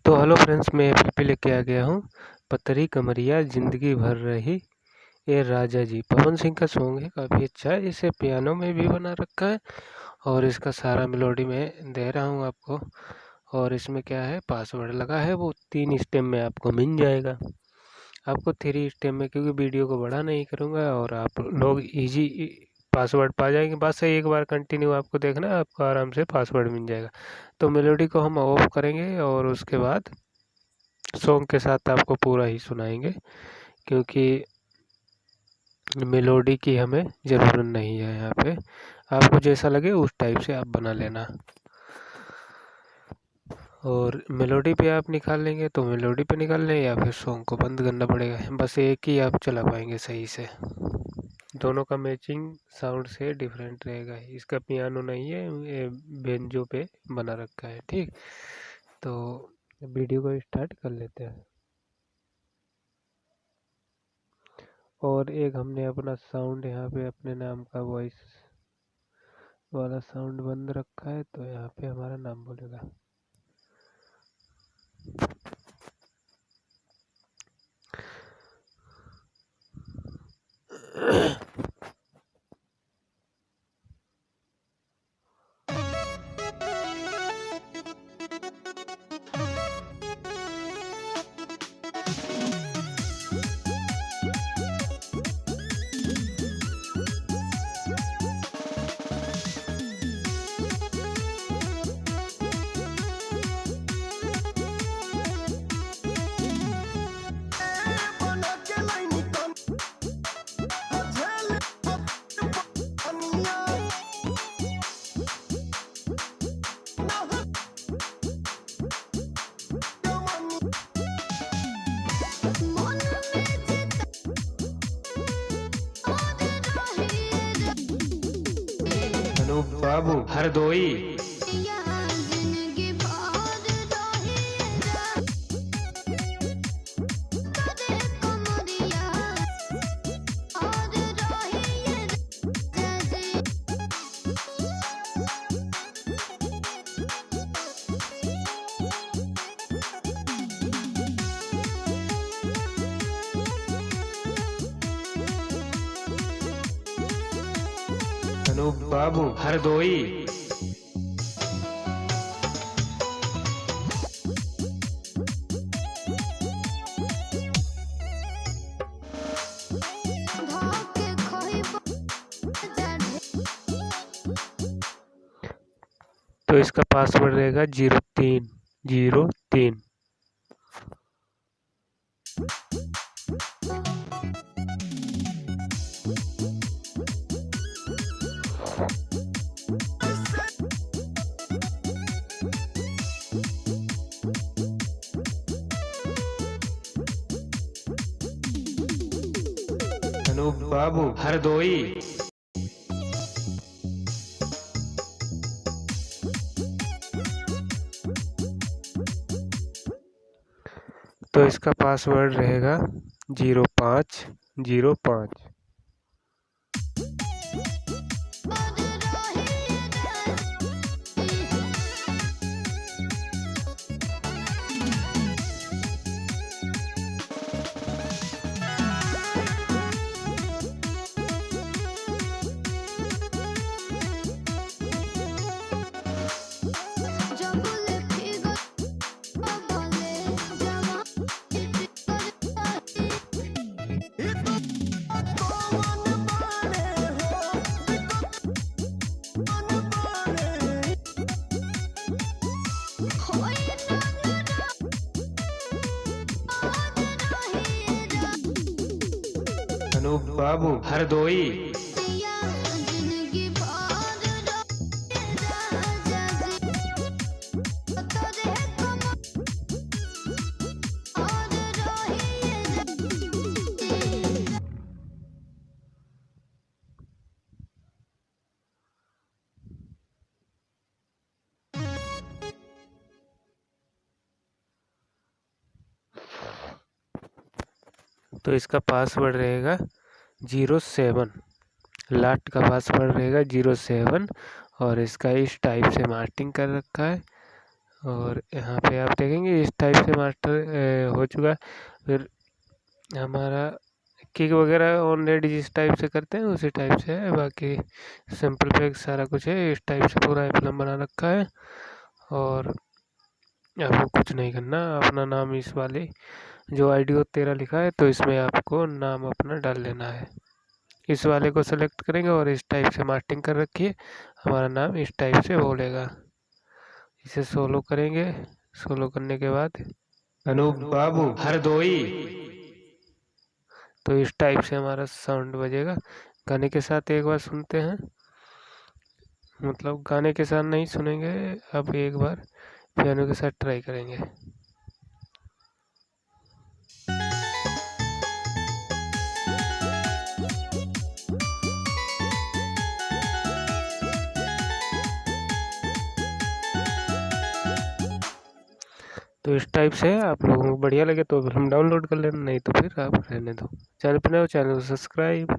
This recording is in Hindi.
तो हेलो फ्रेंड्स, मैं एपीपी लेके आ गया हूँ। पतरी कमरिया जिंदगी भर रही ये राजा जी, पवन सिंह का सॉन्ग है, काफ़ी अच्छा है। इसे पियानो में भी बना रखा है और इसका सारा मेलोडी में दे रहा हूँ आपको। और इसमें क्या है, पासवर्ड लगा है, वो 3 स्टेप में आपको मिल जाएगा। आपको 3 स्टेप में, क्योंकि वीडियो को बड़ा नहीं करूँगा और आप लोग इजी पासवर्ड पा जाएंगे। बस एक बार कंटिन्यू आपको देखना है, आपको आराम से पासवर्ड मिल जाएगा। तो मेलोडी को हम ऑफ करेंगे और उसके बाद सॉन्ग के साथ आपको पूरा ही सुनाएंगे, क्योंकि मेलोडी की हमें ज़रूरत नहीं है। यहाँ पे आपको जैसा लगे उस टाइप से आप बना लेना। और मेलोडी पे आप निकाल लेंगे तो मेलोडी पे निकाल लें, या फिर सॉन्ग को बंद करना पड़ेगा। बस एक ही आप चला पाएंगे सही से। दोनों का मैचिंग साउंड से डिफरेंट रहेगा। इसका पियानो नहीं है, ये बेंजो पे बना रखा है। ठीक, तो वीडियो को स्टार्ट कर लेते हैं। और एक हमने अपना साउंड यहाँ पे अपने नाम का वॉइस वाला साउंड बंद रखा है, तो यहाँ पे हमारा नाम बोलेगा। अनूप बाबू हरदोई। अनूप बाबू हरदोई। तो इसका पासवर्ड रहेगा 0303। अनूप बाबू हरदोई। तो इसका पासवर्ड रहेगा 0505। अनूप बाबू हरदोई। तो इसका पासवर्ड रहेगा 07, लास्ट का पासवर्ड रहेगा 07। और इसका इस टाइप से मार्किंग कर रखा है। और यहाँ पे आप देखेंगे इस टाइप से मास्टर हो चुका है। फिर हमारा किक वगैरह ऑलरेडी जिस टाइप से करते हैं उसी टाइप से है, बाकी सिंपल पे सारा कुछ है। इस टाइप से पूरा एप्लम बना रखा है और आपको कुछ नहीं करना, अपना नाम इस वाले जो आईडी 13 लिखा है तो इसमें आपको नाम अपना डाल देना है। इस वाले को सेलेक्ट करेंगे और इस टाइप से मास्टिंग कर रखिए, हमारा नाम इस टाइप से बोलेगा। इसे सोलो करेंगे, सोलो करने के बाद अनूप बाबू हरदोई। तो इस टाइप से हमारा साउंड बजेगा। गाने के साथ एक बार सुनते हैं, मतलब गाने के साथ नहीं सुनेंगे, अब एक बार पियानो के साथ ट्राई करेंगे। तो इस टाइप से आप लोगों को बढ़िया लगे तो फिर हम डाउनलोड कर लेना, नहीं तो फिर आप रहने दो। चैनल पर नए हो चैनल को सब्सक्राइब।